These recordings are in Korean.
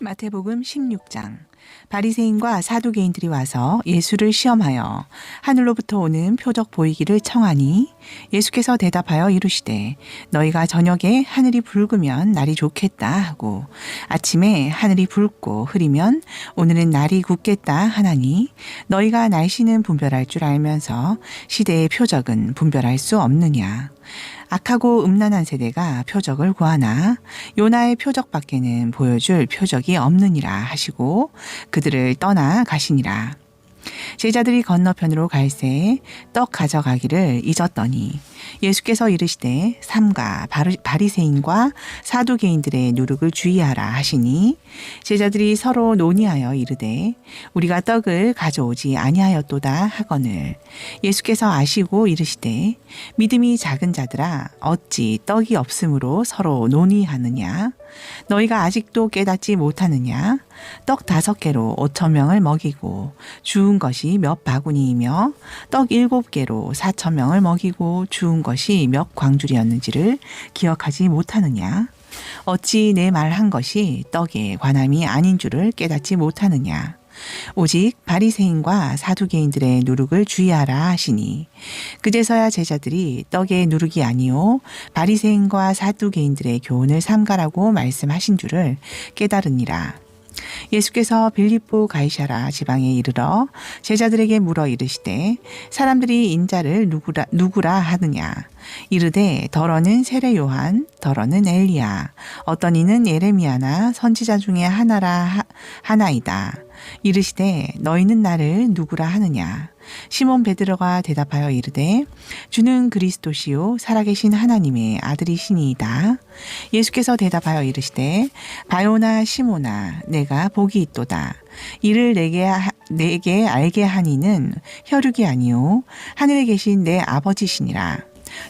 마태복음 16장. 바리새인과 사두개인들이 와서 예수를 시험하여 하늘로부터 오는 표적 보이기를 청하니 예수께서 대답하여 이르시되 너희가 저녁에 하늘이 붉으면 날이 좋겠다 하고 아침에 하늘이 붉고 흐리면 오늘은 날이 굳겠다 하나니 너희가 날씨는 분별할 줄 알면서 시대의 표적은 분별할 수 없느냐. 악하고 음란한 세대가 표적을 구하나 요나의 표적밖에는 보여줄 표적이 없느니라 하시고 그들을 떠나 가시니라. 제자들이 건너편으로 갈새 떡 가져가기를 잊었더니 예수께서 이르시되 삼가 바리새인과 사두개인들의 누룩을 주의하라 하시니 제자들이 서로 논의하여 이르되 우리가 떡을 가져오지 아니하였도다 하거늘 예수께서 아시고 이르시되 믿음이 작은 자들아 어찌 떡이 없으므로 서로 논의하느냐 너희가 아직도 깨닫지 못하느냐 떡 5개로 5,000명을 먹이고 주운 것이 몇 바구니이며 떡 7개로 4,000명을 먹이고 주운 것이 몇 광줄이었는지를 기억하지 못하느냐 어찌 내 말한 것이 떡에 관함이 아닌 줄을 깨닫지 못하느냐 오직 바리새인과 사두개인들의 누룩을 주의하라 하시니 그제서야 제자들이 떡의 누룩이 아니요 바리새인과 사두개인들의 교훈을 삼가라고 말씀하신 줄을 깨달으니라. 예수께서 빌립보 가이사랴 지방에 이르러 제자들에게 물어 이르시되 사람들이 인자를 누구라 하느냐 이르되 더러는 세례 요한 더러는 엘리야 어떤 이는 예레미야나 선지자 중에 하나이다 이르시되 너희는 나를 누구라 하느냐 시몬 베드로가 대답하여 이르되 주는 그리스도시요 살아계신 하나님의 아들이시니이다. 예수께서 대답하여 이르시되 바요나 시몬아 내가 복이 있도다. 이를 내게 알게 하니는 혈육이 아니요 하늘에 계신 내 아버지시니라.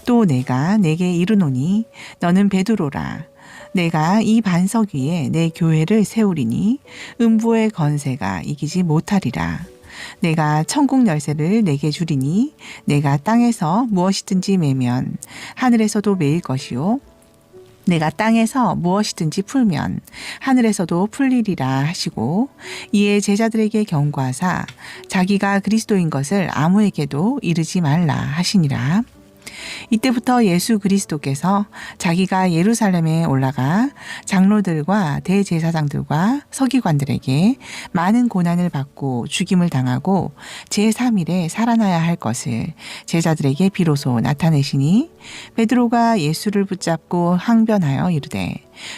또 내가 내게 이르노니 너는 베드로라. 내가 이 반석 위에 내 교회를 세우리니 음부의 건세가 이기지 못하리라. 내가 천국 열쇠를 내게 주리니 내가 땅에서 무엇이든지 매면 하늘에서도 매일 것이요 내가 땅에서 무엇이든지 풀면 하늘에서도 풀리리라 하시고 이에 제자들에게 경고하사 자기가 그리스도인 것을 아무에게도 이르지 말라 하시니라. 이때부터 예수 그리스도께서 자기가 예루살렘에 올라가 장로들과 대제사장들과 서기관들에게 많은 고난을 받고 죽임을 당하고 제3일에 살아나야 할 것을 제자들에게 비로소 나타내시니 베드로가 예수를 붙잡고 항변하여 이르되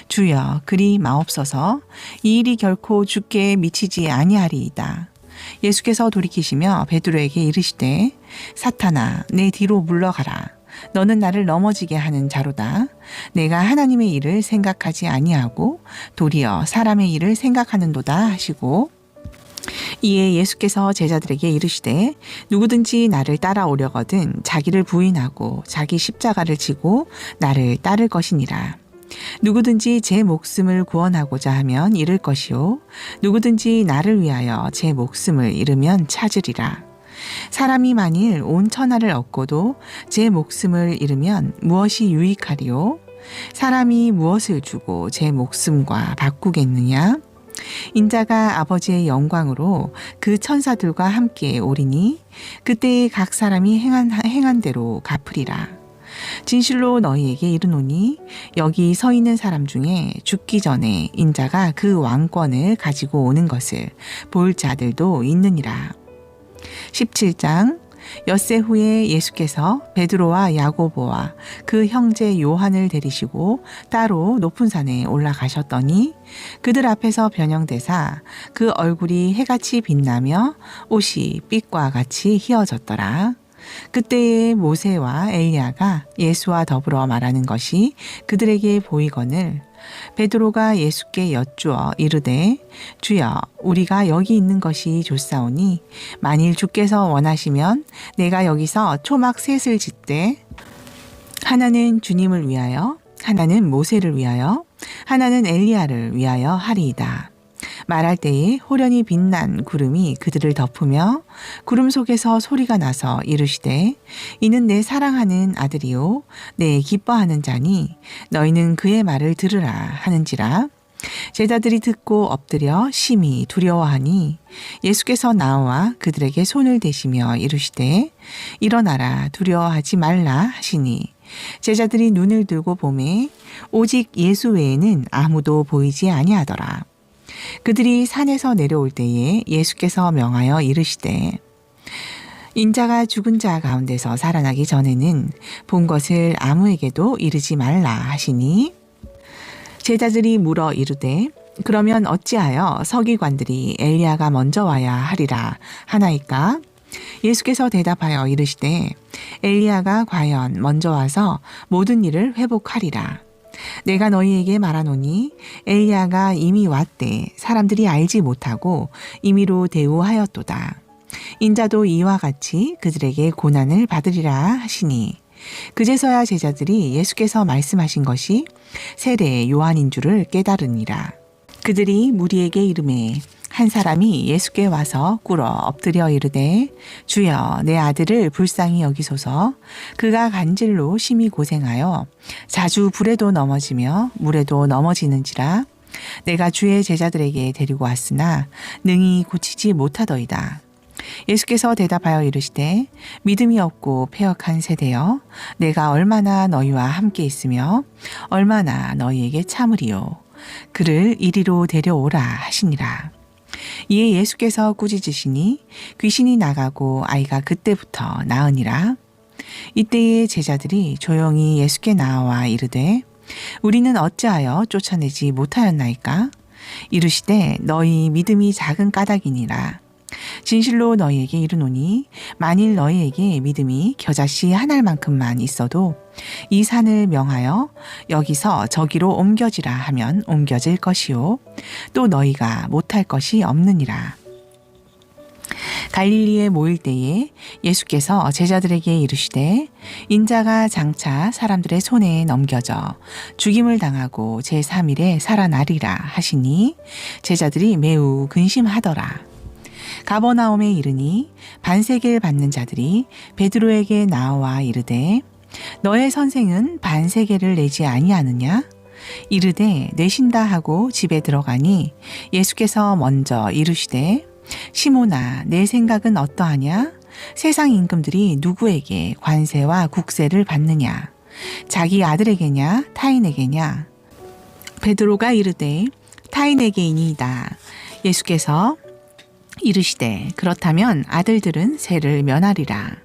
주여 그리 마옵소서 이 일이 결코 주께 미치지 아니하리이다. 예수께서 돌이키시며 베드로에게 이르시되 사탄아 내 뒤로 물러가라. 너는 나를 넘어지게 하는 자로다. 내가 하나님의 일을 생각하지 아니하고 도리어 사람의 일을 생각하는도다 하시고 이에 예수께서 제자들에게 이르시되 누구든지 나를 따라오려거든 자기를 부인하고 자기 십자가를 지고 나를 따를 것이니라. 누구든지 제 목숨을 구원하고자 하면 잃을 것이요 누구든지 나를 위하여 제 목숨을 잃으면 찾으리라. 사람이 만일 온 천하를 얻고도 제 목숨을 잃으면 무엇이 유익하리요? 사람이 무엇을 주고 제 목숨과 바꾸겠느냐? 인자가 아버지의 영광으로 그 천사들과 함께 오리니 그때에 각 사람이 행한 대로 갚으리라. 진실로 너희에게 이르노니 여기 서 있는 사람 중에 죽기 전에 인자가 그 왕권을 가지고 오는 것을 볼 자들도 있느니라. 17장 엿새 후에 예수께서 베드로와 야고보와 그 형제 요한을 데리시고 따로 높은 산에 올라가셨더니 그들 앞에서 변형되사 그 얼굴이 해같이 빛나며 옷이 빛과 같이 희어졌더라. 그때에 모세와 엘리야가 예수와 더불어 말하는 것이 그들에게 보이거늘 베드로가 예수께 여쭈어 이르되 주여 우리가 여기 있는 것이 좋사오니 만일 주께서 원하시면 내가 여기서 초막 셋을 짓되 하나는 주님을 위하여 하나는 모세를 위하여 하나는 엘리야를 위하여 하리이다. 말할 때에 호련히 빛난 구름이 그들을 덮으며 구름 속에서 소리가 나서 이르시되 이는 내 사랑하는 아들이요 내 기뻐하는 자니 너희는 그의 말을 들으라 하는지라. 제자들이 듣고 엎드려 심히 두려워하니 예수께서 나와 그들에게 손을 대시며 이르시되 일어나라 두려워하지 말라 하시니 제자들이 눈을 들고 보매 오직 예수 외에는 아무도 보이지 아니하더라. 그들이 산에서 내려올 때에 예수께서 명하여 이르시되 인자가 죽은 자 가운데서 살아나기 전에는 본 것을 아무에게도 이르지 말라 하시니 제자들이 물어 이르되 그러면 어찌하여 서기관들이 엘리야가 먼저 와야 하리라 하나이까? 예수께서 대답하여 이르시되 엘리야가 과연 먼저 와서 모든 일을 회복하리라. 내가 너희에게 말하노니 엘리야가 이미 왔되 사람들이 알지 못하고 임의로 대우하였도다. 인자도 이와 같이 그들에게 고난을 받으리라 하시니 그제서야 제자들이 예수께서 말씀하신 것이 세례 요한인 줄을 깨달으니라. 그들이 무리에게 이르매 한 사람이 예수께 와서 꿇어 엎드려 이르되 주여 내 아들을 불쌍히 여기소서. 그가 간질로 심히 고생하여 자주 불에도 넘어지며 물에도 넘어지는지라. 내가 주의 제자들에게 데리고 왔으나 능히 고치지 못하더이다. 예수께서 대답하여 이르시되 믿음이 없고 패역한 세대여 내가 얼마나 너희와 함께 있으며 얼마나 너희에게 참으리요. 그를 이리로 데려오라 하시니라. 이에 예수께서 꾸짖으시니 귀신이 나가고 아이가 그때부터 나으니라. 이때에 제자들이 조용히 예수께 나와 이르되 우리는 어찌하여 쫓아내지 못하였나이까? 이르시되 너희 믿음이 작은 까닭이니라. 진실로 너희에게 이르노니 만일 너희에게 믿음이 겨자씨 한 알만큼만 있어도 이 산을 명하여 여기서 저기로 옮겨지라 하면 옮겨질 것이요 또 너희가 못할 것이 없느니라. 갈릴리에 모일 때에 예수께서 제자들에게 이르시되 인자가 장차 사람들의 손에 넘겨져 죽임을 당하고 제3일에 살아나리라 하시니 제자들이 매우 근심하더라. 가버나움에 이르니 반세계를 받는 자들이 베드로에게 나와 이르되 너의 선생은 반세계를 내지 아니하느냐? 이르되 내신다 하고 집에 들어가니 예수께서 먼저 이르시되 시몬아 내 생각은 어떠하냐? 세상 임금들이 누구에게 관세와 국세를 받느냐? 자기 아들에게냐 타인에게냐? 베드로가 이르되 타인에게이니이다. 예수께서 이르시되 그렇다면 아들들은 세를 면하리라.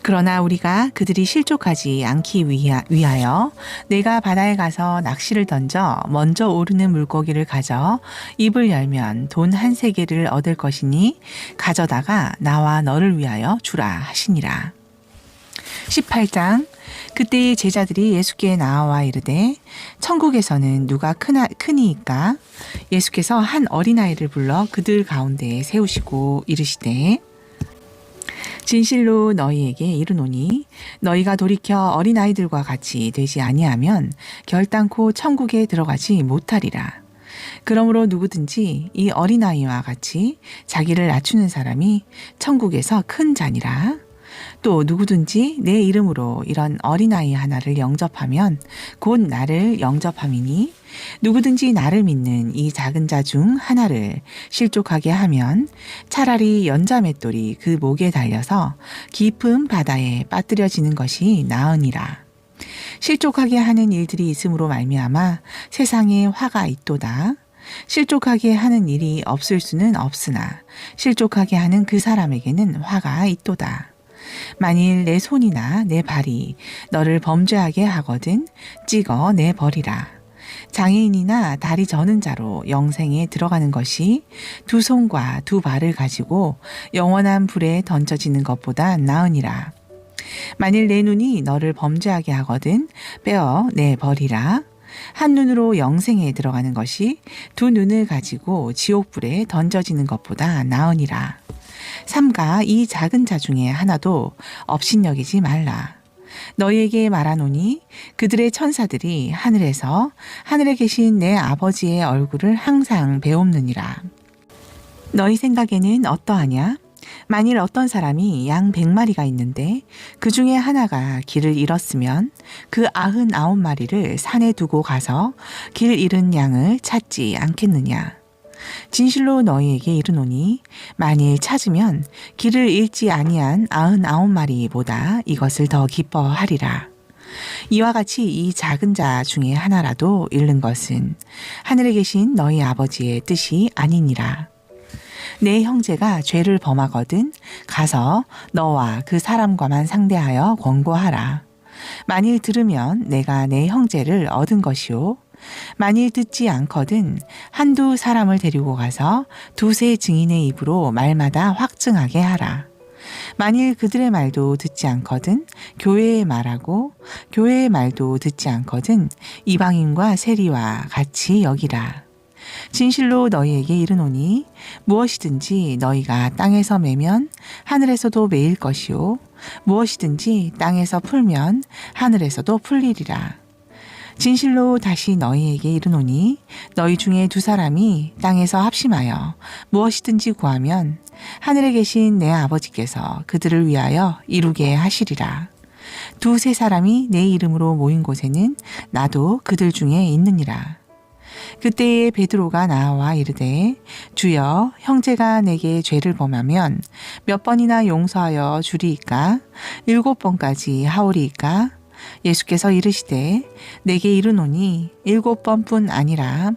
그러나 우리가 그들이 실족하지 않기 위하여 내가 바다에 가서 낚시를 던져 먼저 오르는 물고기를 가져 입을 열면 돈 한 세개를 얻을 것이니 가져다가 나와 너를 위하여 주라 하시니라. 18장. 그때의 제자들이 예수께 나와 이르되 천국에서는 누가 크니이까? 예수께서 한 어린아이를 불러 그들 가운데에 세우시고 이르시되 진실로 너희에게 이르노니 너희가 돌이켜 어린아이들과 같이 되지 아니하면 결단코 천국에 들어가지 못하리라. 그러므로 누구든지 이 어린아이와 같이 자기를 낮추는 사람이 천국에서 큰 자니라. 또 누구든지 내 이름으로 이런 어린아이 하나를 영접하면 곧 나를 영접함이니 누구든지 나를 믿는 이 작은 자 중 하나를 실족하게 하면 차라리 연자맷돌이 그 목에 달려서 깊은 바다에 빠뜨려지는 것이 나으니라. 실족하게 하는 일들이 있음으로 말미암아 세상에 화가 있도다. 실족하게 하는 일이 없을 수는 없으나 실족하게 하는 그 사람에게는 화가 있도다. 만일 내 손이나 내 발이 너를 범죄하게 하거든 찍어 내버리라. 장애인이나 다리 저는 자로 영생에 들어가는 것이 두 손과 두 발을 가지고 영원한 불에 던져지는 것보다 나으니라. 만일 내 눈이 너를 범죄하게 하거든 빼어 내버리라. 한 눈으로 영생에 들어가는 것이 두 눈을 가지고 지옥불에 던져지는 것보다 나으니라. 삼가 이 작은 자 중에 하나도 업신여기지 말라. 너희에게 말하노니 그들의 천사들이 하늘에서 하늘에 계신 내 아버지의 얼굴을 항상 배옵느니라. 너희 생각에는 어떠하냐? 만일 어떤 사람이 양 100마리가 있는데 그 중에 하나가 길을 잃었으면 그 99마리를 산에 두고 가서 길 잃은 양을 찾지 않겠느냐. 진실로 너희에게 이르노니 만일 찾으면 길을 잃지 아니한 99마리보다 이것을 더 기뻐하리라. 이와 같이 이 작은 자 중에 하나라도 잃는 것은 하늘에 계신 너희 아버지의 뜻이 아니니라. 내 형제가 죄를 범하거든 가서 너와 그 사람과만 상대하여 권고하라. 만일 들으면 내가 내 형제를 얻은 것이요. 만일 듣지 않거든 한두 사람을 데리고 가서 두세 증인의 입으로 말마다 확증하게 하라. 만일 그들의 말도 듣지 않거든 교회의 말하고 교회의 말도 듣지 않거든 이방인과 세리와 같이 여기라. 진실로 너희에게 이르노니 무엇이든지 너희가 땅에서 매면 하늘에서도 매일 것이요 무엇이든지 땅에서 풀면 하늘에서도 풀리리라. 진실로 다시 너희에게 이르노니 너희 중에 두 사람이 땅에서 합심하여 무엇이든지 구하면 하늘에 계신 내 아버지께서 그들을 위하여 이루게 하시리라. 두세 사람이 내 이름으로 모인 곳에는 나도 그들 중에 있느니라. 그때에 베드로가 나와 이르되 주여 형제가 내게 죄를 범하면 몇 번이나 용서하여 주리이까 7번까지 하오리이까. 예수께서 이르시되 내게 이르노니 7번뿐 아니라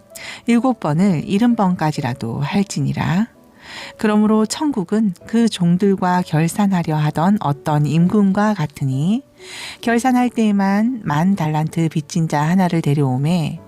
7번을 70번까지라도 할지니라. 그러므로 천국은 그 종들과 결산하려 하던 어떤 임금과 같으니 결산할 때에만 10,000달란트 빚진 자 하나를 데려오매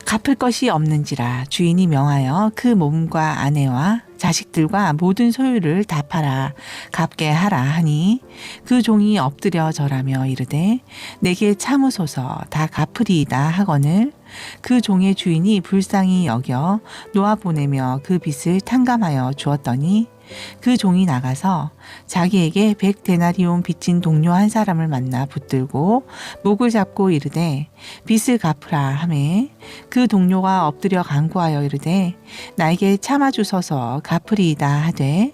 갚을 것이 없는지라 주인이 명하여 그 몸과 아내와 자식들과 모든 소유를 다 팔아 갚게 하라 하니 그 종이 엎드려 절하며 이르되 내게 참으소서 다 갚으리이다 하거늘 그 종의 주인이 불쌍히 여겨 놓아보내며 그 빚을 탕감하여 주었더니 그 종이 나가서 자기에게 100데나리온 빚진 동료 한 사람을 만나 붙들고 목을 잡고 이르되 빚을 갚으라 하매 그 동료가 엎드려 간구하여 이르되 나에게 참아주소서 갚으리이다 하되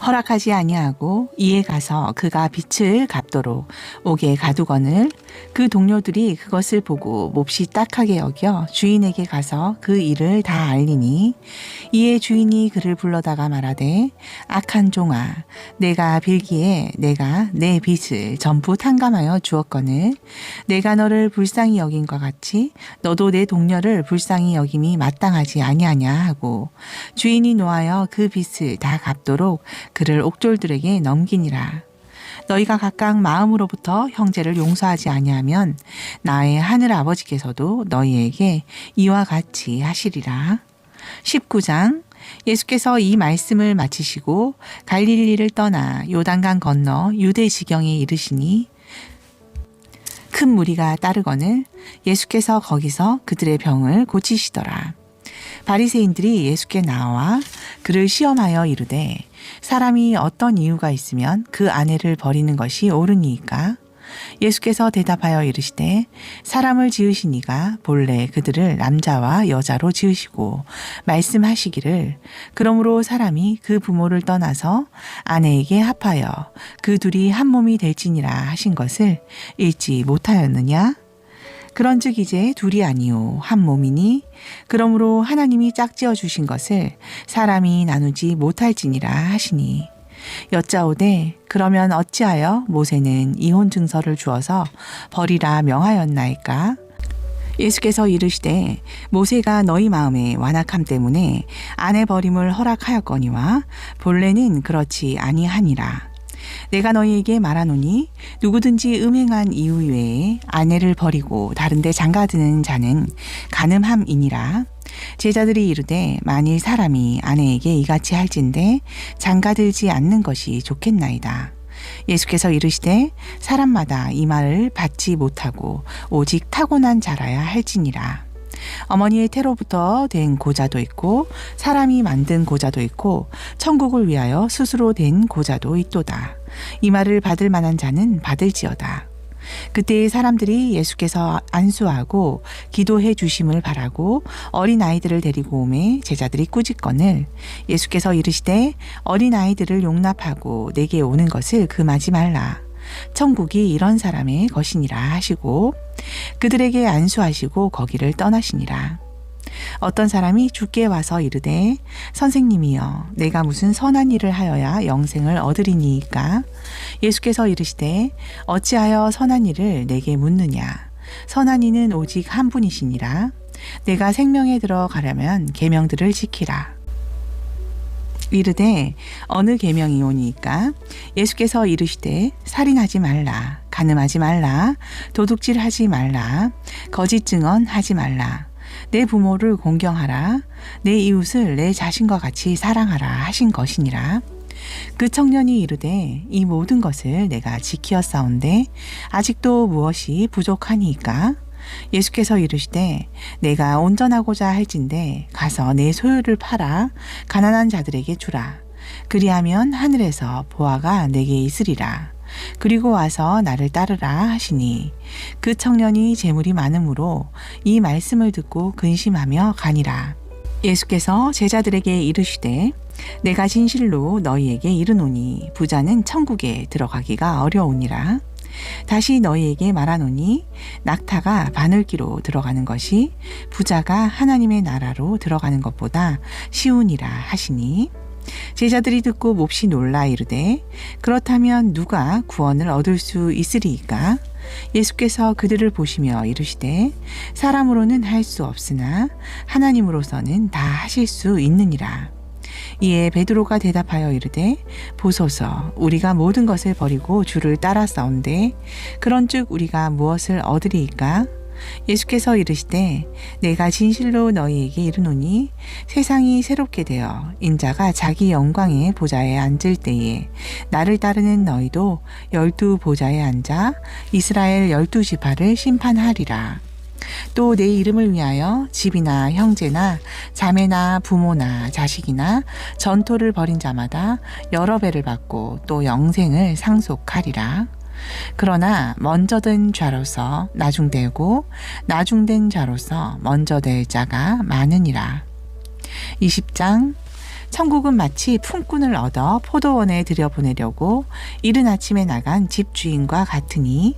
허락하지 아니하고 이에 가서 그가 빚을 갚도록 옥에 가두거늘 그 동료들이 그것을 보고 몹시 딱하게 여겨 주인에게 가서 그 일을 다 알리니 이에 주인이 그를 불러다가 말하되 악한 종아 내가 빌기에 내가 내 빚을 전부 탕감하여 주었거늘 내가 너를 불쌍히 여긴 것 같이 너도 내 동료를 불쌍히 여김이 마땅하지 아니하냐 하고 주인이 노하여 그 빚을 다 갚도록 그를 옥졸들에게 넘기니라. 너희가 각각 마음으로부터 형제를 용서하지 아니하면 나의 하늘 아버지께서도 너희에게 이와 같이 하시리라. 19장 예수께서 이 말씀을 마치시고 갈릴리를 떠나 요단강 건너 유대 지경에 이르시니 큰 무리가 따르거늘 예수께서 거기서 그들의 병을 고치시더라. 바리새인들이 예수께 나와 그를 시험하여 이르되 사람이 어떤 이유가 있으면 그 아내를 버리는 것이 옳으니이까? 예수께서 대답하여 이르시되 사람을 지으신 이가 본래 그들을 남자와 여자로 지으시고 말씀하시기를 그러므로 사람이 그 부모를 떠나서 아내에게 합하여 그 둘이 한 몸이 될지니라 하신 것을 읽지 못하였느냐? 그런즉 이제 둘이 아니요 한 몸이니 그러므로 하나님이 짝지어 주신 것을 사람이 나누지 못할지니라 하시니 여짜오되 그러면 어찌하여 모세는 이혼 증서를 주어서 버리라 명하였나이까? 예수께서 이르시되 모세가 너희 마음의 완악함 때문에 아내 버림을 허락하였거니와 본래는 그렇지 아니하니라. 내가 너희에게 말하노니 누구든지 음행한 이유 외에 아내를 버리고 다른 데 장가드는 자는 간음함이니라. 제자들이 이르되 만일 사람이 아내에게 이같이 할진대 장가들지 않는 것이 좋겠나이다. 예수께서 이르시되 사람마다 이 말을 받지 못하고 오직 타고난 자라야 할지니라. 어머니의 태로부터 된 고자도 있고 사람이 만든 고자도 있고 천국을 위하여 스스로 된 고자도 있도다. 이 말을 받을 만한 자는 받을지어다. 그때 사람들이 예수께서 안수하고 기도해 주심을 바라고 어린아이들을 데리고 오매 제자들이 꾸짖거늘 예수께서 이르시되 어린아이들을 용납하고 내게 오는 것을 금하지 말라. 천국이 이런 사람의 것이니라 하시고 그들에게 안수하시고 거기를 떠나시니라. 어떤 사람이 주께 와서 이르되 선생님이여 내가 무슨 선한 일을 하여야 영생을 얻으리니이까? 예수께서 이르시되 어찌하여 선한 일을 내게 묻느냐? 선한 이는 오직 한 분이시니라. 내가 생명에 들어가려면 계명들을 지키라. 이르되 어느 계명이오니이까? 예수께서 이르시되 살인하지 말라, 간음하지 말라, 도둑질하지 말라, 거짓 증언하지 말라, 내 부모를 공경하라, 내 이웃을 내 자신과 같이 사랑하라 하신 것이니라. 그 청년이 이르되 이 모든 것을 내가 지키었사온데 아직도 무엇이 부족하니이까? 예수께서 이르시되 내가 온전하고자 할진대 가서 내 소유를 팔아 가난한 자들에게 주라. 그리하면 하늘에서 보화가 내게 있으리라. 그리고 와서 나를 따르라 하시니 그 청년이 재물이 많으므로 이 말씀을 듣고 근심하며 가니라. 예수께서 제자들에게 이르시되 내가 진실로 너희에게 이르노니 부자는 천국에 들어가기가 어려우니라. 다시 너희에게 말하노니 낙타가 바늘기로 들어가는 것이 부자가 하나님의 나라로 들어가는 것보다 쉬우니라 하시니 제자들이 듣고 몹시 놀라 이르되 그렇다면 누가 구원을 얻을 수 있으리이까? 예수께서 그들을 보시며 이르시되 사람으로는 할 수 없으나 하나님으로서는 다 하실 수 있느니라. 이에 베드로가 대답하여 이르되 보소서 우리가 모든 것을 버리고 주를 따라싸운데 그런즉 우리가 무엇을 얻으리이까? 예수께서 이르시되 내가 진실로 너희에게 이르노니 세상이 새롭게 되어 인자가 자기 영광의 보좌에 앉을 때에 나를 따르는 너희도 12 보좌에 앉아 이스라엘 12지파를 심판하리라. 또 내 이름을 위하여 집이나 형제나 자매나 부모나 자식이나 전토를 벌인 자마다 여러 배를 받고 또 영생을 상속하리라. 그러나 먼저 된 자로서 나중되고 나중된 자로서 먼저 될 자가 많으니라. 20장 천국은 마치 품꾼을 얻어 포도원에 들여보내려고 이른 아침에 나간 집주인과 같으니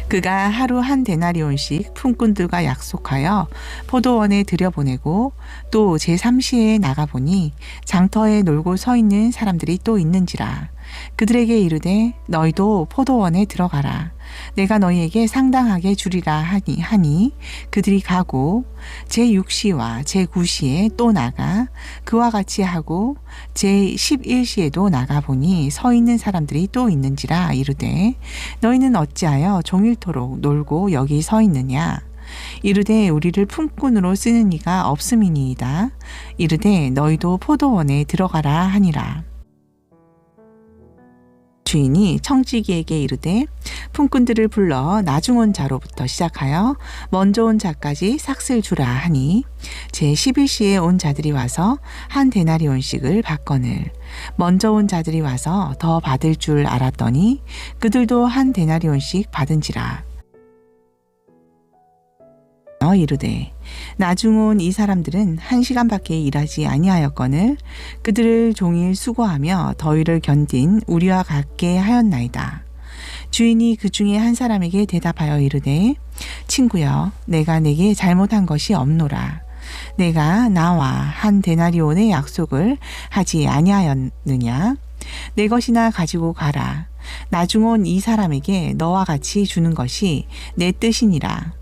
그가 하루 한 데나리온씩 품꾼들과 약속하여 포도원에 들여보내고 또 제3시에 나가보니 장터에 놀고 서 있는 사람들이 또 있는지라. 그들에게 이르되 너희도 포도원에 들어가라. 내가 너희에게 상당하게 주리라 하니 그들이 가고 제6시와 제9시에 또 나가 그와 같이 하고 제11시에도 나가보니 서 있는 사람들이 또 있는지라. 이르되 너희는 어찌하여 종일토록 놀고 여기 서 있느냐? 이르되 우리를 품꾼으로 쓰는 이가 없음이니이다. 이르되 너희도 포도원에 들어가라 하니라. 주인이 청지기에게 이르되 품꾼들을 불러 나중 온 자로부터 시작하여 먼저 온 자까지 삭슬 주라 하니 제11시에 온 자들이 와서 한 데나리온씩을 받거늘 먼저 온 자들이 와서 더 받을 줄 알았더니 그들도 한 데나리온씩 받은지라. 이르되 나중 온 이 사람들은 1시간밖에 일하지 아니하였거늘 그들을 종일 수고하며 더위를 견딘 우리와 같게 하였나이다. 주인이 그 중에 한 사람에게 대답하여 이르되 친구여 내가 내게 잘못한 것이 없노라. 내가 나와 한 데나리온의 약속을 하지 아니하였느냐? 내 것이나 가지고 가라. 나중 온 이 사람에게 너와 같이 주는 것이 내 뜻이니라.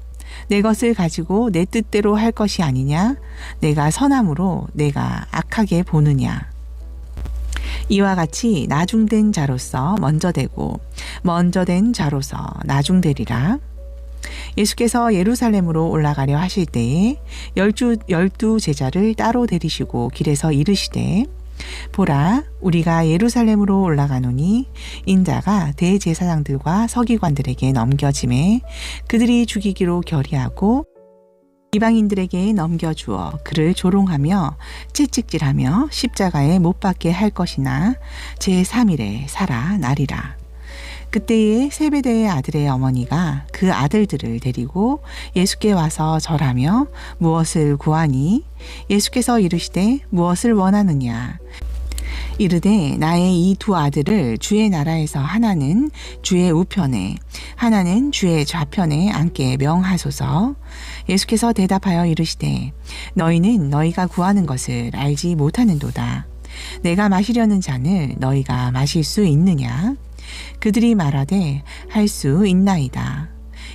내 것을 가지고 내 뜻대로 할 것이 아니냐? 내가 선함으로 내가 악하게 보느냐? 이와 같이 나중된 자로서 먼저 되고 먼저 된 자로서 나중되리라. 예수께서 예루살렘으로 올라가려 하실 때에 열두 제자를 따로 데리시고 길에서 이르시되 보라 우리가 예루살렘으로 올라가노니 인자가 대제사장들과 서기관들에게 넘겨짐에 그들이 죽이기로 결의하고 이방인들에게 넘겨주어 그를 조롱하며 채찍질하며 십자가에 못 박게 할 것이나 제3일에 살아나리라. 그때에 세베대의 아들의 어머니가 그 아들들을 데리고 예수께 와서 절하며 무엇을 구하니? 예수께서 이르시되 무엇을 원하느냐? 이르되 나의 이 두 아들을 주의 나라에서 하나는 주의 우편에 하나는 주의 좌편에 앉게 명하소서. 예수께서 대답하여 이르시되 너희는 너희가 구하는 것을 알지 못하는도다. 내가 마시려는 잔을 너희가 마실 수 있느냐? 그들이 말하되 할 수 있나이다.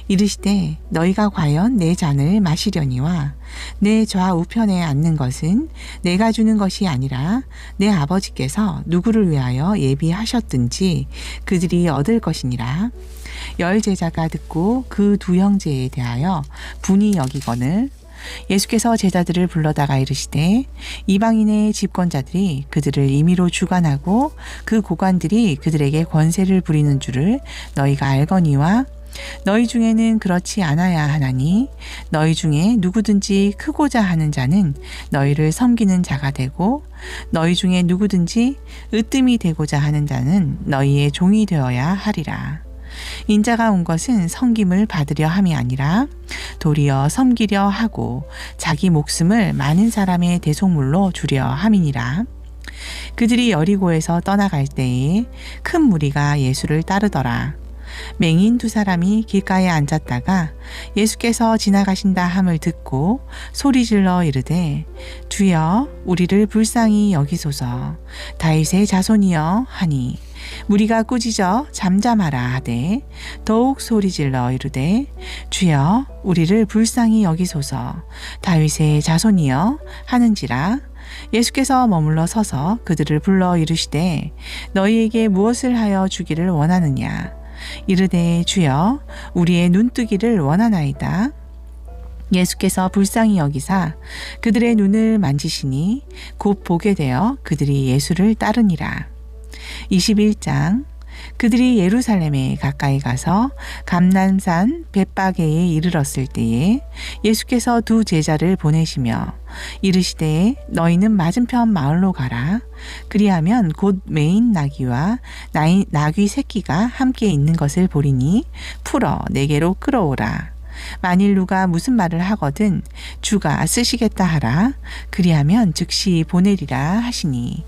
이르시되 너희가 과연 내 잔을 마시려니와 내 좌우편에 앉는 것은 내가 주는 것이 아니라 내 아버지께서 누구를 위하여 예비하셨든지 그들이 얻을 것이니라. 열 제자가 듣고 그 두 형제에 대하여 분이 여기거늘 예수께서 제자들을 불러다가 이르시되 이방인의 집권자들이 그들을 임의로 주관하고 그 고관들이 그들에게 권세를 부리는 줄을 너희가 알거니와 너희 중에는 그렇지 않아야 하나니 너희 중에 누구든지 크고자 하는 자는 너희를 섬기는 자가 되고 너희 중에 누구든지 으뜸이 되고자 하는 자는 너희의 종이 되어야 하리라. 인자가 온 것은 섬김을 받으려 함이 아니라 도리어 섬기려 하고 자기 목숨을 많은 사람의 대속물로 주려 함이니라. 그들이 여리고에서 떠나갈 때에 큰 무리가 예수를 따르더라. 맹인 두 사람이 길가에 앉았다가 예수께서 지나가신다 함을 듣고 소리질러 이르되 주여 우리를 불쌍히 여기소서. 다윗의 자손이여 하니 무리가 꾸짖어 잠잠하라 하되 더욱 소리질러 이르되 주여 우리를 불쌍히 여기소서. 다윗의 자손이여 하는지라. 예수께서 머물러 서서 그들을 불러 이르시되 너희에게 무엇을 하여 주기를 원하느냐? 이르되 주여 우리의 눈뜨기를 원하나이다. 예수께서 불쌍히 여기사 그들의 눈을 만지시니 곧 보게 되어 그들이 예수를 따르니라. 21장 그들이 예루살렘에 가까이 가서 감람산 벳바게에 이르렀을 때에 예수께서 두 제자를 보내시며 이르시되 너희는 맞은편 마을로 가라. 그리하면 곧 매인 나귀와 나귀 새끼가 함께 있는 것을 보리니 풀어 내게로 끌어오라. 만일 누가 무슨 말을 하거든 주가 쓰시겠다 하라. 그리하면 즉시 보내리라 하시니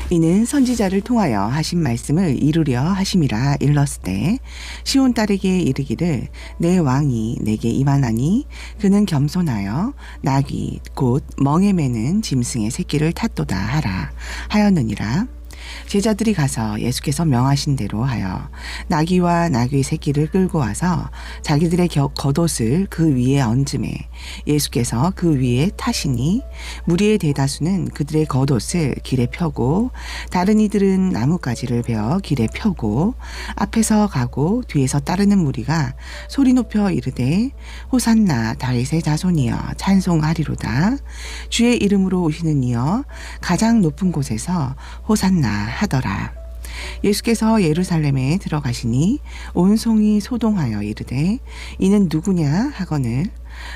이는 선지자를 통하여 하신 말씀을 이루려 하심이라. 일렀으되 시온 딸에게 이르기를 내 왕이 내게 임하나니 그는 겸손하여 나귀 곧 멍에 매는 짐승의 새끼를 탔도다 하라 하였느니라. 제자들이 가서 예수께서 명하신 대로 하여 나귀와 나귀 새끼를 끌고 와서 자기들의 겉옷을 그 위에 얹음에 예수께서 그 위에 타시니 무리의 대다수는 그들의 겉옷을 길에 펴고 다른 이들은 나뭇가지를 베어 길에 펴고 앞에서 가고 뒤에서 따르는 무리가 소리 높여 이르되 호산나 다윗의 자손이여 찬송하리로다. 주의 이름으로 오시는 이여 가장 높은 곳에서 호산나 하더라. 예수께서 예루살렘에 들어가시니 온 성이 소동하여 이르되 이는 누구냐 하거늘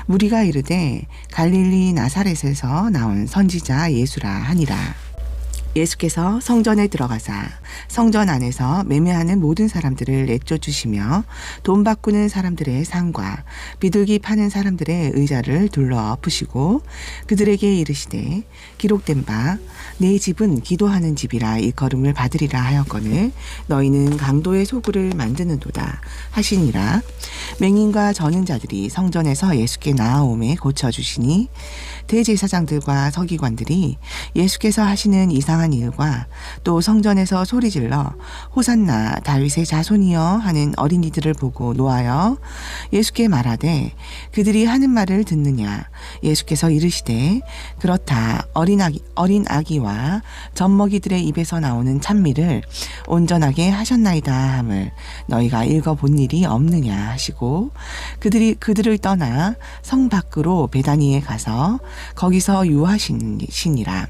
무리가 이르되 갈릴리 나사렛에서 나온 선지자 예수라 하니라. 예수께서 성전에 들어가사 성전 안에서 매매하는 모든 사람들을 내쫓으시며 돈 바꾸는 사람들의 상과 비둘기 파는 사람들의 의자를 둘러 엎으시고 그들에게 이르시되 기록된 바 내 집은 기도하는 집이라 일컬음을 받으리라 하였거늘 너희는 강도의 소굴을 만드는도다 하시니라. 맹인과 저는 자들이 성전에서 예수께 나아오매 고쳐주시니 대제사장들과 서기관들이 예수께서 하시는 이상한 일과 또 성전에서 소리질러 호산나 다윗의 자손이여 하는 어린이들을 보고 노하여 예수께 말하되 그들이 하는 말을 듣느냐. 예수께서 이르시되 그렇다. 어린 아기와 젖먹이들의 입에서 나오는 찬미를 온전하게 하셨나이다 함을 너희가 읽어본 일이 없느냐 하시고 그들을 떠나 성 밖으로 베다니에 가서 거기서 유하시니라.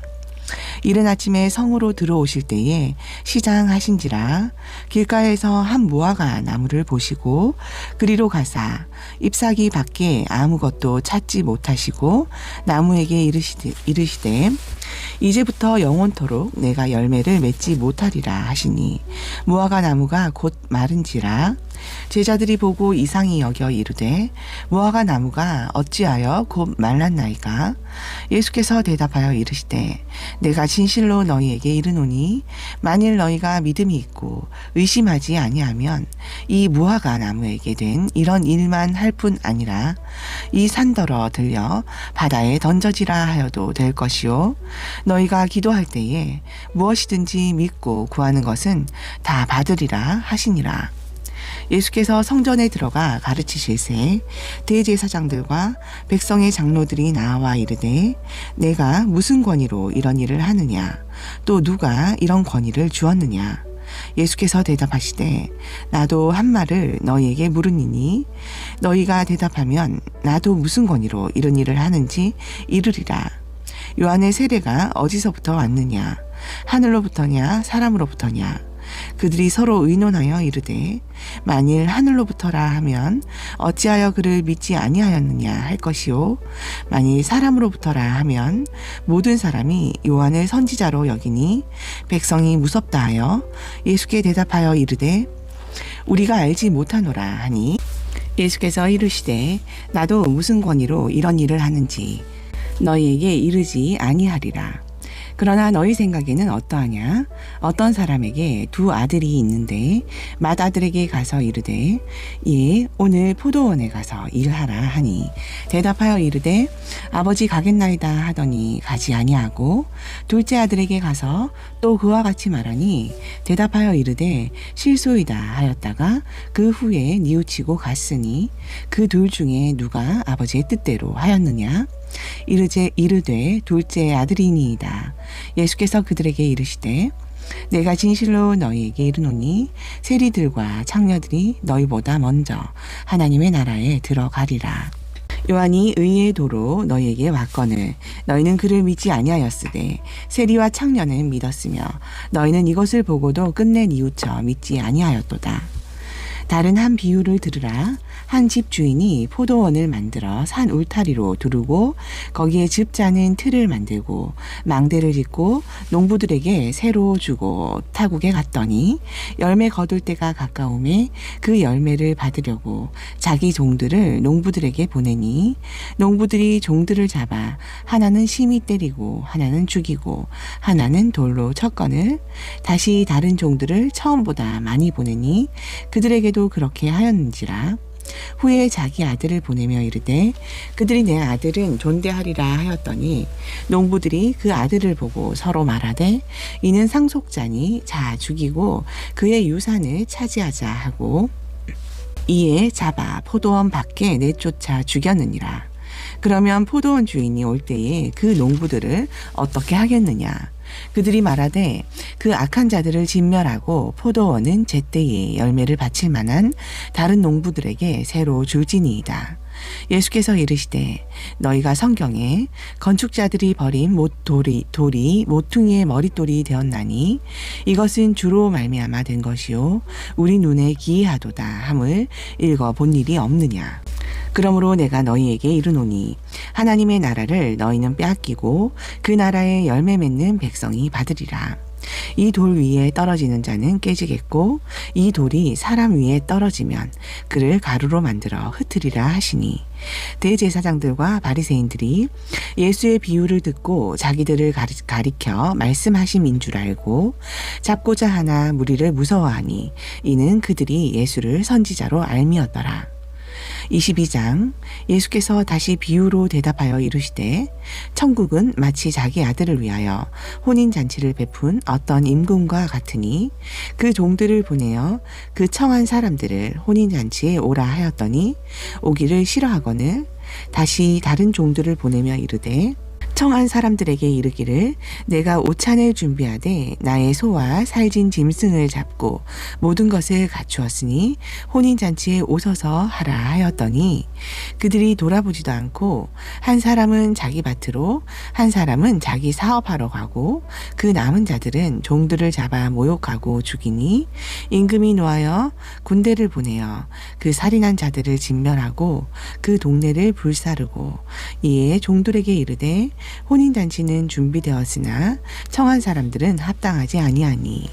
이른 아침에 성으로 들어오실 때에 시장하신지라 길가에서 한 무화과 나무를 보시고 그리로 가사 잎사귀 밖에 아무것도 찾지 못하시고 나무에게 이르시되 이제부터 영원토록 내가 열매를 맺지 못하리라 하시니 무화과 나무가 곧 마른지라. 제자들이 보고 이상히 여겨 이르되 무화과 나무가 어찌하여 곧 말랐나이까? 예수께서 대답하여 이르시되 내가 진실로 너희에게 이르노니 만일 너희가 믿음이 있고 의심하지 아니하면 이 무화과 나무에게 된 이런 일만 할 뿐 아니라 이 산더러 들려 바다에 던져지라 하여도 될 것이요 너희가 기도할 때에 무엇이든지 믿고 구하는 것은 다 받으리라 하시니라. 예수께서 성전에 들어가 가르치실세 대제사장들과 백성의 장로들이 나와 이르되 내가 무슨 권위로 이런 일을 하느냐 또 누가 이런 권위를 주었느냐. 예수께서 대답하시되 나도 한 말을 너희에게 물으니니 너희가 대답하면 나도 무슨 권위로 이런 일을 하는지 이르리라. 요한의 세례가 어디서부터 왔느냐 하늘로부터냐 사람으로부터냐. 그들이 서로 의논하여 이르되 만일 하늘로부터라 하면 어찌하여 그를 믿지 아니하였느냐 할 것이요 만일 사람으로부터라 하면 모든 사람이 요한을 선지자로 여기니 백성이 무섭다 하여 예수께 대답하여 이르되 우리가 알지 못하노라 하니 예수께서 이르시되 나도 무슨 권위로 이런 일을 하는지 너희에게 이르지 아니하리라. 그러나 너희 생각에는 어떠하냐? 어떤 사람에게 두 아들이 있는데 맏아들에게 가서 이르되 예 오늘 포도원에 가서 일하라 하니 대답하여 이르되 아버지 가겠나이다 하더니 가지 아니하고 둘째 아들에게 가서 또 그와 같이 말하니 대답하여 이르되 실소이다 하였다가 그 후에 뉘우치고 갔으니 그 둘 중에 누가 아버지의 뜻대로 하였느냐? 이르되 둘째 아들이니이다. 예수께서 그들에게 이르시되 내가 진실로 너희에게 이르노니 세리들과 창녀들이 너희보다 먼저 하나님의 나라에 들어가리라. 요한이 의의 도로 너희에게 왔거늘 너희는 그를 믿지 아니하였으되 세리와 창녀는 믿었으며 너희는 이것을 보고도 끝내 뉘우쳐 믿지 아니하였도다. 다른 한 비유를 들으라. 한 집 주인이 포도원을 만들어 산 울타리로 두르고 거기에 즙자는 틀을 만들고 망대를 짓고 농부들에게 새로 주고 타국에 갔더니 열매 거둘 때가 가까우매 그 열매를 받으려고 자기 종들을 농부들에게 보내니 농부들이 종들을 잡아 하나는 심히 때리고 하나는 죽이고 하나는 돌로 쳤거늘 다시 다른 종들을 처음보다 많이 보내니 그들에게도 그렇게 하였는지라. 후에 자기 아들을 보내며 이르되 그들이 내 아들은 존대하리라 하였더니 농부들이 그 아들을 보고 서로 말하되 이는 상속자니 자 죽이고 그의 유산을 차지하자 하고 이에 잡아 포도원 밖에 내쫓아 죽였느니라. 그러면 포도원 주인이 올 때에 그 농부들을 어떻게 하겠느냐? 그들이 말하되 그 악한 자들을 진멸하고 포도원은 제때에 열매를 바칠 만한 다른 농부들에게 새로 줄지니이다. 예수께서 이르시되 너희가 성경에 건축자들이 버린 돌이 모퉁이의 머릿돌이 되었나니 이것은 주로 말미암아 된 것이요 우리 눈에 기이하도다 함을 읽어 본 일이 없느냐. 그러므로 내가 너희에게 이르노니 하나님의 나라를 너희는 빼앗기고 그 나라에 열매 맺는 백성이 받으리라. 이 돌 위에 떨어지는 자는 깨지겠고 이 돌이 사람 위에 떨어지면 그를 가루로 만들어 흩으리라 하시니 대제사장들과 바리새인들이 예수의 비유를 듣고 자기들을 가리켜 말씀하심인 줄 알고 잡고자 하나 무리를 무서워하니 이는 그들이 예수를 선지자로 알미었더라. 22장 예수께서 다시 비유로 대답하여 이르시되 천국은 마치 자기 아들을 위하여 혼인잔치를 베푼 어떤 임금과 같으니 그 종들을 보내어 그 청한 사람들을 혼인잔치에 오라 하였더니 오기를 싫어하거늘 다시 다른 종들을 보내며 이르되 청한 사람들에게 이르기를 내가 오찬을 준비하되 나의 소와 살진 짐승을 잡고 모든 것을 갖추었으니 혼인잔치에 오소서 하라 하였더니 그들이 돌아보지도 않고 한 사람은 자기 밭으로 한 사람은 자기 사업하러 가고 그 남은 자들은 종들을 잡아 모욕하고 죽이니 임금이 노하여 군대를 보내어 그 살인한 자들을 진멸하고 그 동네를 불사르고 이에 종들에게 이르되 혼인잔치는 준비되었으나 청한 사람들은 합당하지 아니하니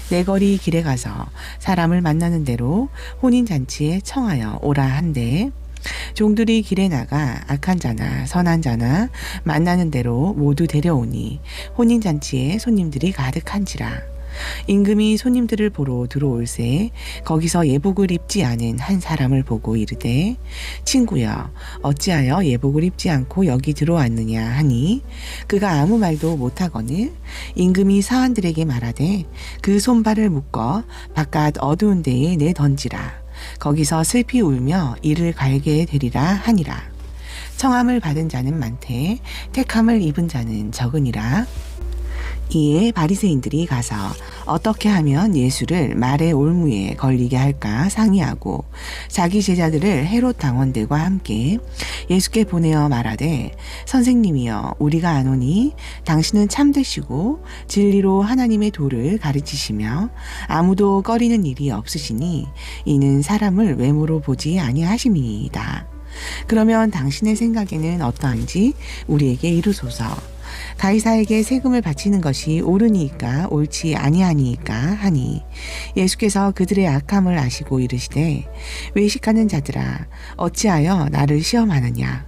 내 거리 길에 가서 사람을 만나는 대로 혼인잔치에 청하여 오라 한데 종들이 길에 나가 악한 자나 선한 자나 만나는 대로 모두 데려오니 혼인잔치에 손님들이 가득한지라. 임금이 손님들을 보러 들어올새 거기서 예복을 입지 않은 한 사람을 보고 이르되 친구여 어찌하여 예복을 입지 않고 여기 들어왔느냐 하니 그가 아무 말도 못하거늘 임금이 사환들에게 말하되 그 손발을 묶어 바깥 어두운 데에 내던지라. 거기서 슬피 울며 이를 갈게 되리라 하니라. 청함을 받은 자는 많되 택함을 입은 자는 적으니라. 이에 바리새인들이 가서 어떻게 하면 예수를 말의 올무에 걸리게 할까 상의하고 자기 제자들을 헤롯 당원들과 함께 예수께 보내어 말하되 선생님이여 우리가 아노니 당신은 참되시고 진리로 하나님의 도를 가르치시며 아무도 꺼리는 일이 없으시니 이는 사람을 외모로 보지 아니하심이니이다. 그러면 당신의 생각에는 어떠한지 우리에게 이르소서. 가이사에게 세금을 바치는 것이 옳으니까 옳지 아니하니까 하니 예수께서 그들의 악함을 아시고 이르시되 외식하는 자들아 어찌하여 나를 시험하느냐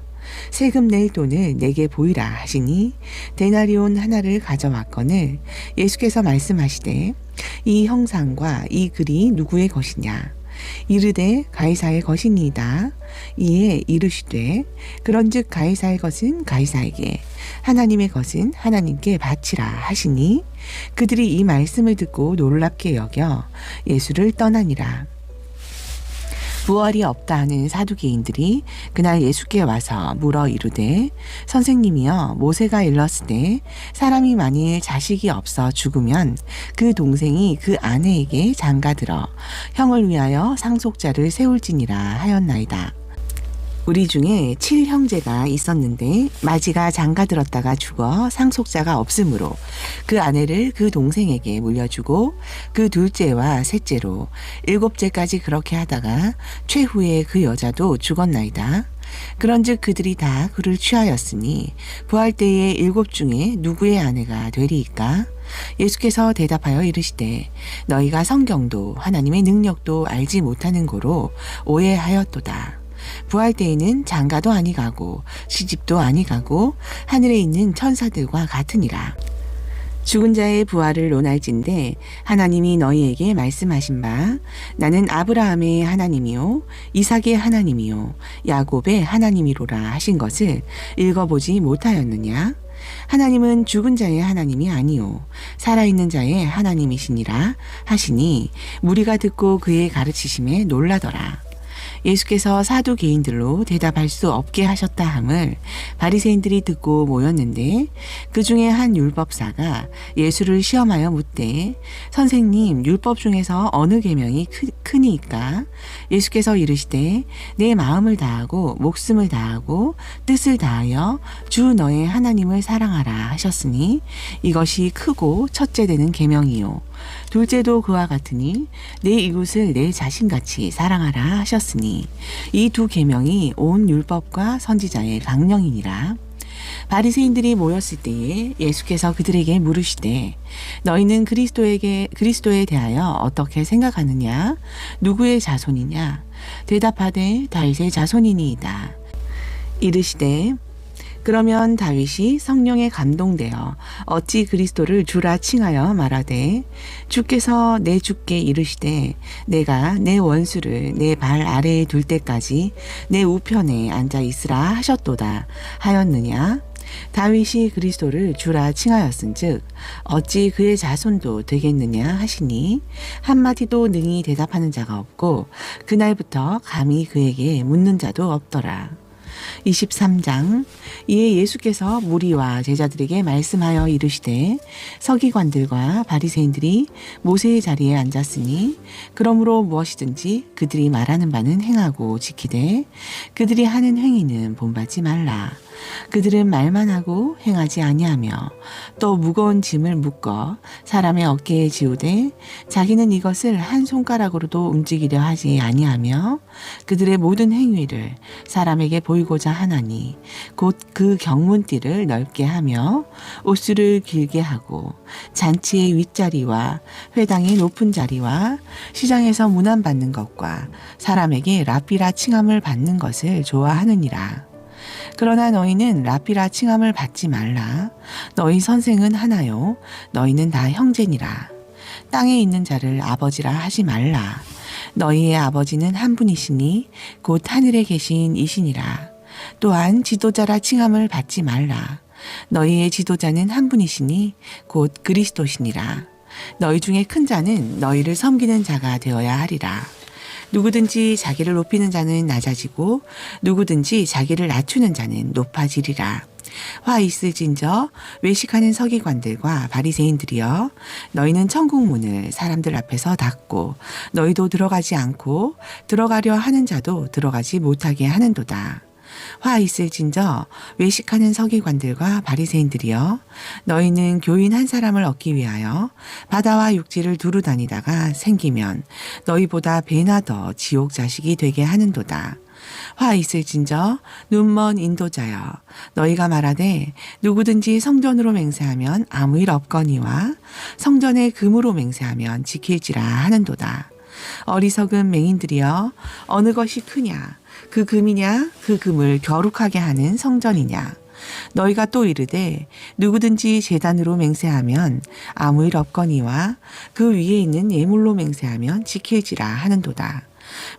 세금 낼 돈을 내게 보이라 하시니 데나리온 하나를 가져왔거늘 예수께서 말씀하시되 이 형상과 이 글이 누구의 것이냐 이르되 가이사의 것이니이다. 이에 이르시되 그런즉 가이사의 것은 가이사에게 하나님의 것은 하나님께 바치라 하시니 그들이 이 말씀을 듣고 놀랍게 여겨 예수를 떠나니라. 부활이 없다 하는 사두개인들이 그날 예수께 와서 물어 이르되 선생님이여 모세가 일렀으되 사람이 만일 자식이 없어 죽으면 그 동생이 그 아내에게 장가들어 형을 위하여 상속자를 세울지니라 하였나이다. 우리 중에 7형제가 있었는데 마지가 장가들었다가 죽어 상속자가 없으므로 그 아내를 그 동생에게 물려주고 그 둘째와 셋째로 7째까지 그렇게 하다가 최후에 그 여자도 죽었나이다. 그런즉 그들이 다 그를 취하였으니 부활 때에 7 중에 누구의 아내가 되리이까? 예수께서 대답하여 이르시되 너희가 성경도 하나님의 능력도 알지 못하는 고로 오해하였도다. 부활 때에는 장가도 아니가고 시집도 아니가고 하늘에 있는 천사들과 같으니라. 죽은 자의 부활을 논할진대 하나님이 너희에게 말씀하신 바 나는 아브라함의 하나님이요 이삭의 하나님이요 야곱의 하나님이로라 하신 것을 읽어보지 못하였느냐? 하나님은 죽은 자의 하나님이 아니요 살아있는 자의 하나님이시니라 하시니 무리가 듣고 그의 가르치심에 놀라더라. 예수께서 사두개인들로 대답할 수 없게 하셨다 함을 바리새인들이 듣고 모였는데 그 중에 한 율법사가 예수를 시험하여 묻되 선생님 율법 중에서 어느 계명이 크니까? 예수께서 이르시되 내 마음을 다하고 목숨을 다하고 뜻을 다하여 주 너의 하나님을 사랑하라 하셨으니 이것이 크고 첫째 되는 계명이요 둘째도 그와 같으니 내 이웃을 내 자신같이 사랑하라 하셨으니 이 2 계명이 온 율법과 선지자의 강령이니라. 바리새인들이 모였을 때에 예수께서 그들에게 물으시되 너희는 그리스도에 대하여 어떻게 생각하느냐? 누구의 자손이냐? 대답하되 다윗의 자손이니이다. 이르시되 그러면 다윗이 성령에 감동되어 어찌 그리스도를 주라 칭하여 말하되 주께서 내 주께 이르시되 내가 내 원수를 내 발 아래에 둘 때까지 내 우편에 앉아 있으라 하셨도다 하였느냐? 다윗이 그리스도를 주라 칭하였은즉 어찌 그의 자손도 되겠느냐 하시니 한마디도 능히 대답하는 자가 없고 그날부터 감히 그에게 묻는 자도 없더라. 23장. 이에 예수께서 무리와 제자들에게 말씀하여 이르시되 서기관들과 바리새인들이 모세의 자리에 앉았으니 그러므로 무엇이든지 그들이 말하는 바는 행하고 지키되 그들이 하는 행위는 본받지 말라. 그들은 말만 하고 행하지 아니하며 또 무거운 짐을 묶어 사람의 어깨에 지우되 자기는 이것을 한 손가락으로도 움직이려 하지 아니하며 그들의 모든 행위를 사람에게 보이고자 하나니 곧 그 경문띠를 넓게 하며 옷수를 길게 하고 잔치의 윗자리와 회당의 높은 자리와 시장에서 문안받는 것과 사람에게 랍비라 칭함을 받는 것을 좋아하느니라. 그러나 너희는 랍비라 칭함을 받지 말라. 너희 선생은 하나요. 너희는 다 형제니라. 땅에 있는 자를 아버지라 하지 말라. 너희의 아버지는 한 분이시니 곧 하늘에 계신 이시니라. 또한 지도자라 칭함을 받지 말라. 너희의 지도자는 한 분이시니 곧 그리스도시니라. 너희 중에 큰 자는 너희를 섬기는 자가 되어야 하리라. 누구든지 자기를 높이는 자는 낮아지고 누구든지 자기를 낮추는 자는 높아지리라. 화 있을진저 외식하는 서기관들과 바리새인들이여 너희는 천국 문을 사람들 앞에서 닫고 너희도 들어가지 않고 들어가려 하는 자도 들어가지 못하게 하는도다. 화 있을진저 외식하는 서기관들과 바리새인들이여 너희는 교인 한 사람을 얻기 위하여 바다와 육지를 두루 다니다가 생기면 너희보다 배나 더 지옥 자식이 되게 하는도다. 화 있을진저 눈먼 인도자여 너희가 말하되 누구든지 성전으로 맹세하면 아무 일 없거니와 성전에 금으로 맹세하면 지킬지라 하는도다. 어리석은 맹인들이여 어느 것이 크냐 그 금이냐 그 금을 거룩하게 하는 성전이냐. 너희가 또 이르되 누구든지 제단으로 맹세하면 아무 일 없거니와 그 위에 있는 예물로 맹세하면 지킬지라 하는도다.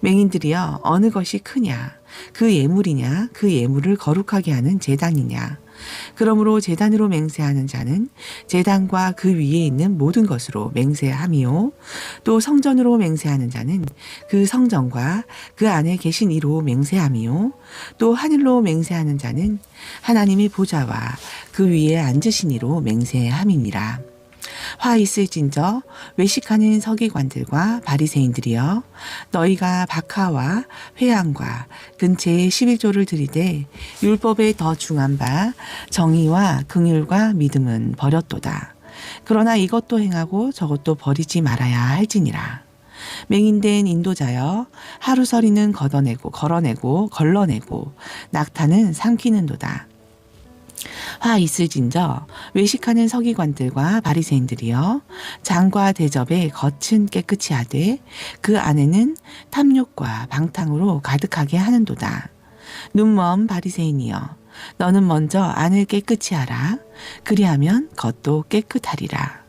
맹인들이여 어느 것이 크냐 그 예물이냐 그 예물을 거룩하게 하는 제단이냐. 그러므로 제단으로 맹세하는 자는 제단과 그 위에 있는 모든 것으로 맹세함이요 또 성전으로 맹세하는 자는 그 성전과 그 안에 계신 이로 맹세함이요 또 하늘로 맹세하는 자는 하나님의 보좌와 그 위에 앉으신 이로 맹세함이니라. 화 있을진저 외식하는 서기관들과 바리새인들이여 너희가 박하와 회향과 근체에 11조를 드리되 율법에 더 중한 바 정의와 긍휼과 믿음은 버렸도다. 그러나 이것도 행하고 저것도 버리지 말아야 할지니라. 맹인된 인도자여 하루서리는 걷어내고 걸러내고 낙타는 삼키는도다. 화 있을진저 외식하는 서기관들과 바리새인들이여 장과 대접에 겉은 깨끗이 하되 그 안에는 탐욕과 방탕으로 가득하게 하는도다. 눈먼 바리새인이여 너는 먼저 안을 깨끗이 하라. 그리하면 겉도 깨끗하리라.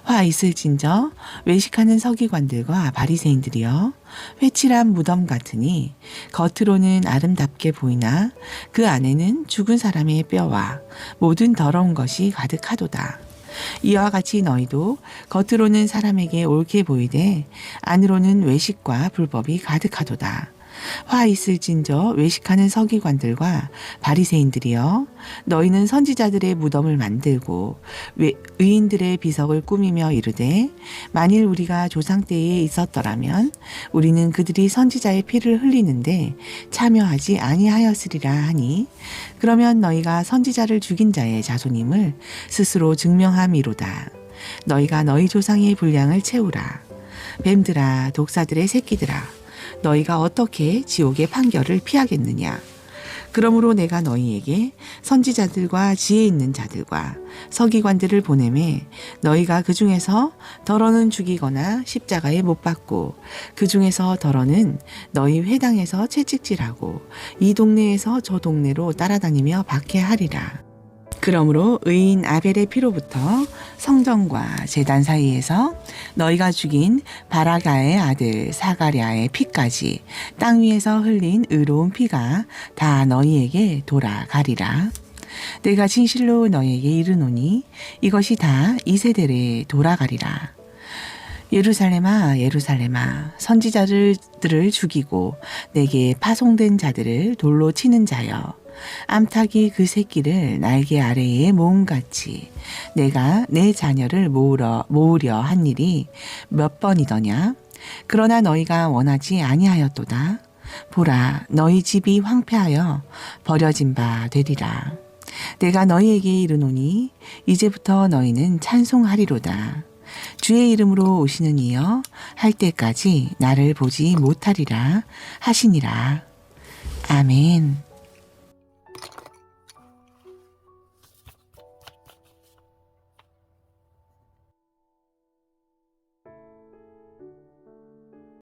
화 있을진저 외식하는 서기관들과 바리새인들이여 회칠한 무덤 같으니 겉으로는 아름답게 보이나 그 안에는 죽은 사람의 뼈와 모든 더러운 것이 가득하도다. 이와 같이 너희도 겉으로는 사람에게 옳게 보이되 안으로는 외식과 불법이 가득하도다. 화 있을진저 외식하는 서기관들과 바리새인들이여 너희는 선지자들의 무덤을 만들고 의인들의 비석을 꾸미며 이르되 만일 우리가 조상 때에 있었더라면 우리는 그들이 선지자의 피를 흘리는데 참여하지 아니하였으리라 하니 그러면 너희가 선지자를 죽인 자의 자손임을 스스로 증명함이로다. 너희가 너희 조상의 분량을 채우라. 뱀들아 독사들의 새끼들아 너희가 어떻게 지옥의 판결을 피하겠느냐. 그러므로 내가 너희에게 선지자들과 지혜 있는 자들과 서기관들을 보내매 너희가 그 중에서 더러는 죽이거나 십자가에 못 박고 그 중에서 더러는 너희 회당에서 채찍질하고 이 동네에서 저 동네로 따라다니며 박해하리라. 그러므로 의인 아벨의 피로부터 성전과 제단 사이에서 너희가 죽인 바라가의 아들 사가랴의 피까지 땅 위에서 흘린 의로운 피가 다 너희에게 돌아가리라. 내가 진실로 너희에게 이르노니 이것이 다 이 세대에 돌아가리라. 예루살렘아, 예루살렘아, 선지자들을 죽이고 내게 파송된 자들을 돌로 치는 자여. 암탉이 그 새끼를 날개 아래에 모음같이 내가 내 자녀를 모으려 한 일이 몇 번이더냐? 그러나 너희가 원하지 아니하였도다. 보라, 너희 집이 황폐하여 버려진 바 되리라. 내가 너희에게 이르노니 이제부터 너희는 찬송하리로다. 주의 이름으로 오시는 이여 할 때까지 나를 보지 못하리라 하시니라. 아멘.